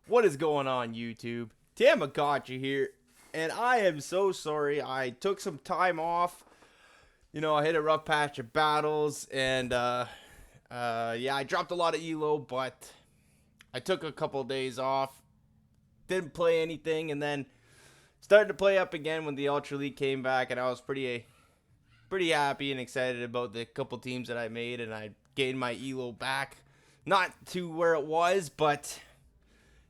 What is going on, YouTube? Tamagotchi here, and I am so sorry. I took some time off. I hit a rough patch of battles, and yeah, I dropped a lot of elo, but I took a couple of days off. Didn't play anything, and then started to play up again when the Ultra League came back, and I was pretty happy and excited about the couple teams that I made, and I gained my elo back. Not to where it was, but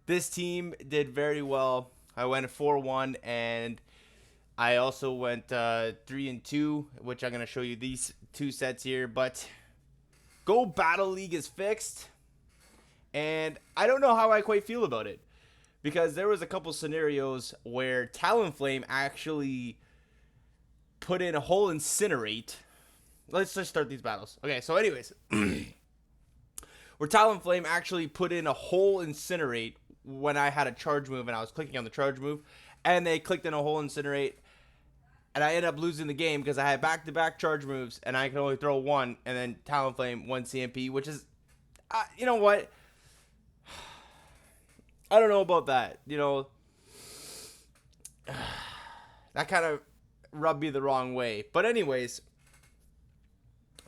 this team did very well. I went 4-1, and I also went 3-2, which I'm gonna show you these two sets here. But Go Battle League is fixed, and I don't know how I quite feel about it because there was a couple scenarios where Talonflame actually put in a whole incinerate. Let's just start these battles. Okay, so anyways, where Talonflame actually put in a whole incinerate when I had a charge move and I was clicking on the charge move, and they clicked in a whole incinerate, and I ended up losing the game because I had back-to-back charge moves and I could only throw one, and then Talonflame one CMP, which is, you know what? I don't know about that. That kind of rubbed me the wrong way. But anyways,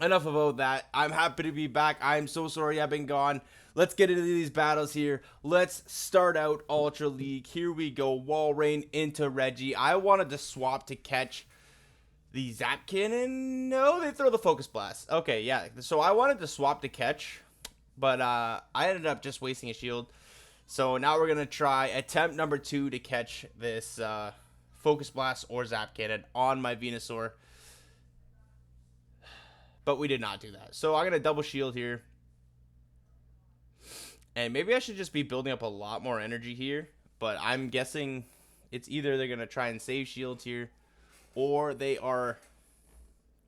enough about that. I'm happy to be back. I'm so sorry I've been gone. Let's get into these battles here. Let's start out Ultra League. Here we go. Walrein into Reggie. I wanted to swap to catch the Zap Cannon. No, they throw the Focus Blast. Okay, yeah. So I wanted to swap to catch, but I ended up just wasting a shield. So now we're going to try attempt number 2 to catch this Focus Blast or Zap Cannon on my Venusaur. But we did not do that. So I'm going to double shield here. And maybe I should just be building up a lot more energy here. But I'm guessing it's either they're going to try and save shields here, or they are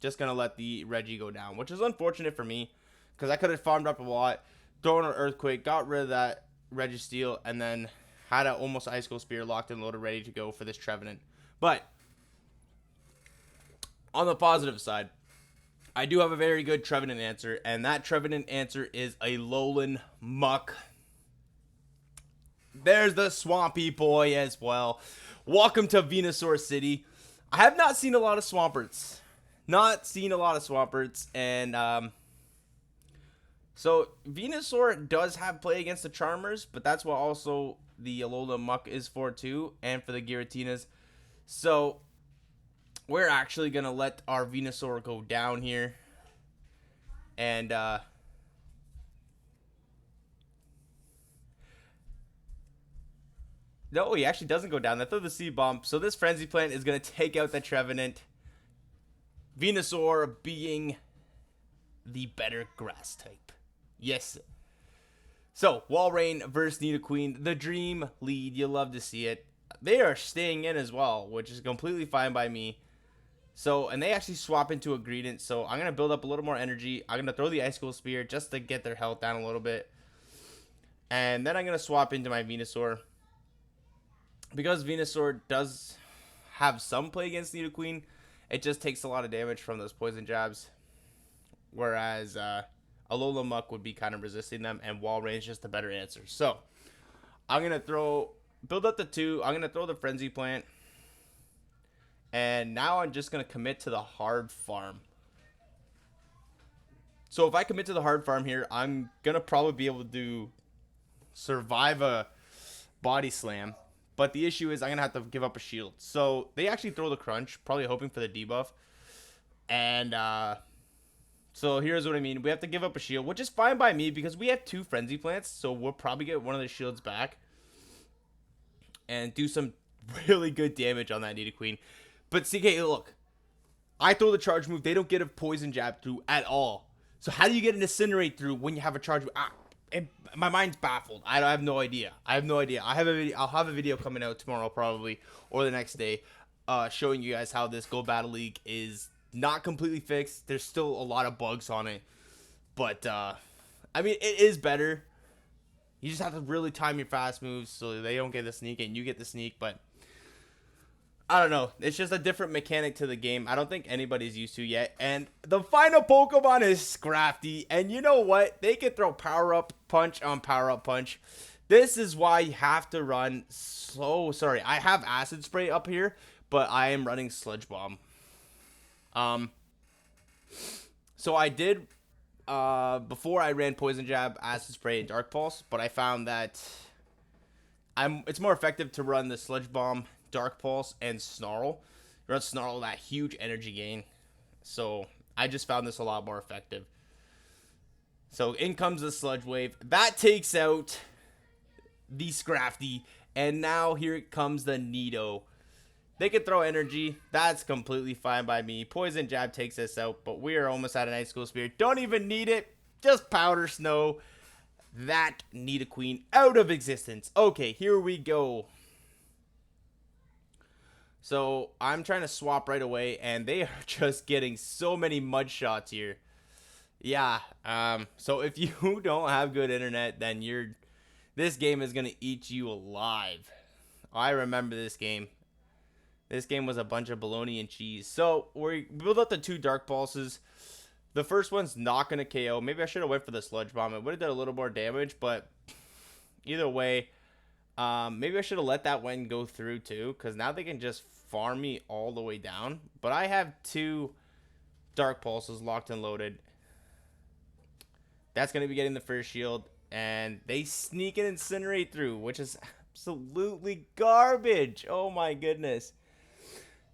just going to let the Reggie go down, which is unfortunate for me because I could have farmed up a lot, thrown an Earthquake, got rid of that Registeel, and then had an almost Icicle Spear locked and loaded ready to go for this Trevenant. But on the positive side, I do have a very good Trevenant answer, and that Trevenant answer is a Alolan Muck. There's the Swampy Boy as well. Welcome to Venusaur City. I have not seen a lot of Swamperts. And so Venusaur does have play against the Charmers, but that's what also the Alolan Muck is for too, and for the Giratinas. So we're actually going to let our Venusaur go down here. And, no, he actually doesn't go down. They throw the C-Bomb. So this Frenzy Plant is going to take out the Trevenant. Venusaur being the better grass type. Yes. So, Walrein versus Nidoqueen. The dream lead. You love to see it. They are staying in as well, which is completely fine by me. So, and they actually swap into a Greedent. So, I'm going to build up a little more energy. I'm going to throw the Icicle Spear just to get their health down a little bit. And then I'm going to swap into my Venusaur. Because Venusaur does have some play against Nidoqueen, it just takes a lot of damage from those poison jabs. Whereas Alolan Muck would be kind of resisting them, and Walrein is just a better answer. So, I'm going to build up the 2. I'm going to throw the Frenzy Plant. And now I'm just going to commit to the hard farm. So if I commit to the hard farm here, I'm going to probably be able to survive a Body Slam. But the issue is I'm going to have to give up a shield. So they actually throw the Crunch, probably hoping for the debuff. And so here's what I mean. We have to give up a shield, which is fine by me because we have 2 Frenzy Plants. So we'll probably get one of the shields back and do some really good damage on that Nidoqueen. But CK, look, I throw the charge move. They don't get a poison jab through at all. So how do you get an Incinerate through when you have a charge move? My mind's baffled. I have no idea. I'll have a video coming out tomorrow probably, or the next day, showing you guys how this Go Battle League is not completely fixed. There's still a lot of bugs on it. But, I mean, it is better. You just have to really time your fast moves so they don't get the sneak and you get the sneak. But I don't know. It's just a different mechanic to the game. I don't think anybody's used to yet. And the final Pokemon is Scrafty. And you know what? They can throw Power Up Punch on Power Up Punch. This is why you have to run so sorry. I have acid spray up here, but I am running sludge bomb. Um so I did before I ran poison jab, acid spray, and dark pulse, but I found that it's more effective to run the sludge bomb, dark pulse, and snarl. Run snarl, that huge energy gain. So I just found this a lot more effective. So in comes the sludge wave. That takes out the Scrafty, and now here comes the Nido. They can throw energy. That's completely fine by me. Poison jab takes us out, but we are almost out of Night School Spear. Don't even need it. Just powder snow. That Nidoqueen out of existence. Okay, here we go. So I'm trying to swap right away, and they are just getting so many mud shots here. Yeah. So if you don't have good internet, then this game is gonna eat you alive. I remember this game. This game was a bunch of bologna and cheese. So we build up the 2 dark pulses. The first one's not going to KO. Maybe I should have went for the sludge bomb. It would have done a little more damage, but either way, maybe I should have let that one go through too, because now they can just farm me all the way down. But I have 2 dark pulses locked and loaded. That's going to be getting the first shield, and they sneak and incinerate through, which is absolutely garbage. Oh my goodness.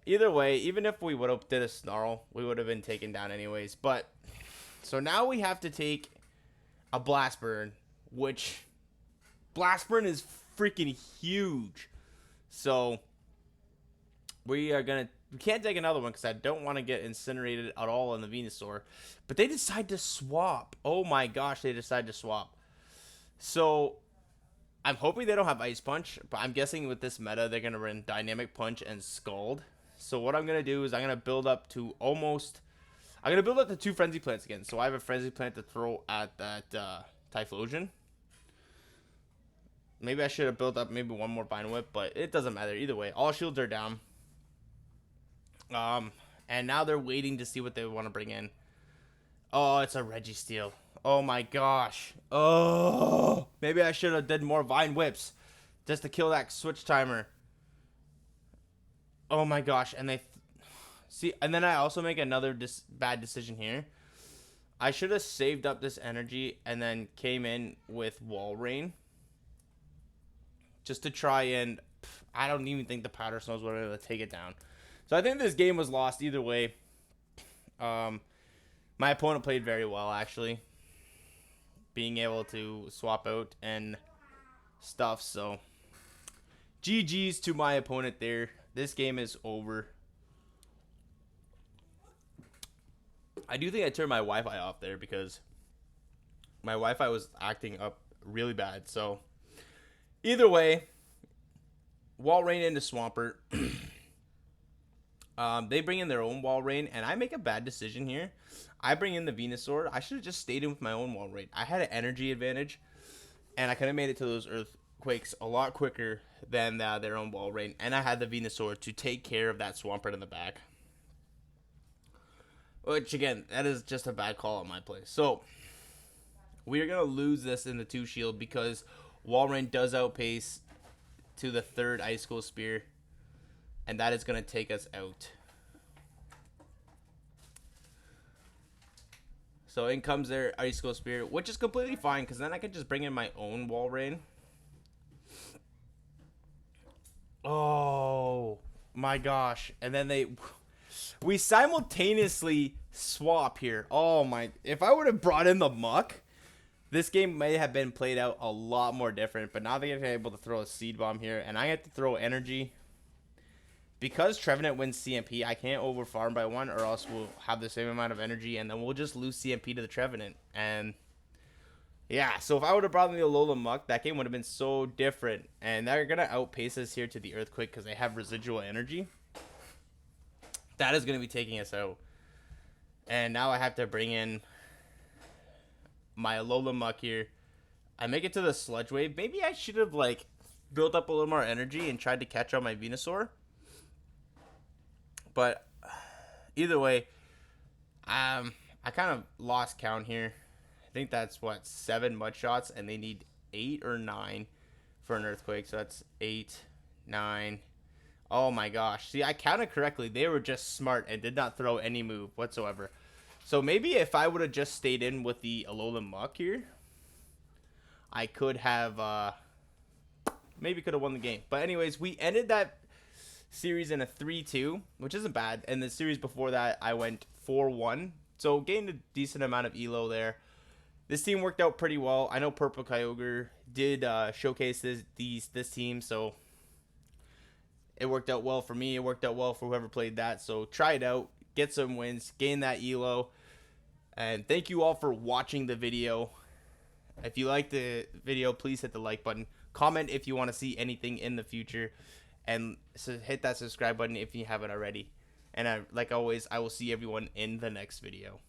Either way, even if we would have did a snarl, we would have been taken down anyways. But so now we have to take a blast burn, which blast burn is freaking huge. So we can't take another one because I don't want to get incinerated at all in the Venusaur. But they decide to swap. Oh my gosh, they decide to swap. So I'm hoping they don't have Ice Punch, but I'm guessing with this meta they're gonna run Dynamic Punch and Scald. So what I'm going to do is I'm going to build up to 2 Frenzy Plants again. So I have a Frenzy Plant to throw at that Typhlosion. Maybe I should have built up maybe one more Vine Whip, but it doesn't matter. Either way, all shields are down. And now they're waiting to see what they want to bring in. Oh, it's a Registeel. Oh my gosh. Oh, maybe I should have did more Vine Whips just to kill that switch timer. Oh my gosh, and see, and then I also make another bad decision here. I should have saved up this energy and then came in with Walrein just to try and I don't even think the powder snows were able to take it down. So I think this game was lost either way. My opponent played very well actually, being able to swap out and stuff. So GG's to my opponent there. This game is over. I do think I turned my Wi-Fi off there because my Wi-Fi was acting up really bad. So either way, Walrein into Swampert. They bring in their own Walrein, and I make a bad decision here. I bring in the Venusaur. I should have just stayed in with my own Walrein. I had an energy advantage, and I could have made it to those Earthquakes a lot quicker than their own Walrein, and I had the Venusaur to take care of that Swampert in the back. Which, again, that is just a bad call on my place. So, we are going to lose this in the 2 shield because Walrein does outpace to the 3rd Ice School Spear, and that is going to take us out. So, in comes their Ice School Spear, which is completely fine because then I can just bring in my own Walrein. Oh my gosh. And then we simultaneously swap here. Oh my, if I would have brought in the Muck, this game may have been played out a lot more different, but now they're able to throw a Seed Bomb here, and I have to throw energy. Because Trevenant wins CMP, I can't overfarm by 1, or else we'll have the same amount of energy, and then we'll just lose CMP to the Trevenant. And yeah, so if I would have brought in the Alola Muck, that game would have been so different. And they're going to outpace us here to the Earthquake because they have residual energy. That is going to be taking us out. And now I have to bring in my Alola Muck here. I make it to the Sludge Wave. Maybe I should have, built up a little more energy and tried to catch on my Venusaur. But either way, I kind of lost count here. I think that's, 7 mud shots, and they need 8 or 9 for an earthquake. So that's 8, 9. Oh my gosh. See, I counted correctly. They were just smart and did not throw any move whatsoever. So maybe if I would have just stayed in with the Alolan Muck here, I could have maybe could have won the game. But anyways, we ended that series in a 3-2, which isn't bad. And the series before that, I went 4-1. So gained a decent amount of elo there. This team worked out pretty well. I know Purple Kyogre did showcase this team, so it worked out well for me. It worked out well for whoever played that. So try it out, get some wins, gain that elo. And thank you all for watching the video. If you liked the video, please hit the like button. Comment if you want to see anything in the future. And so hit that subscribe button if you haven't already. And like always, I will see everyone in the next video.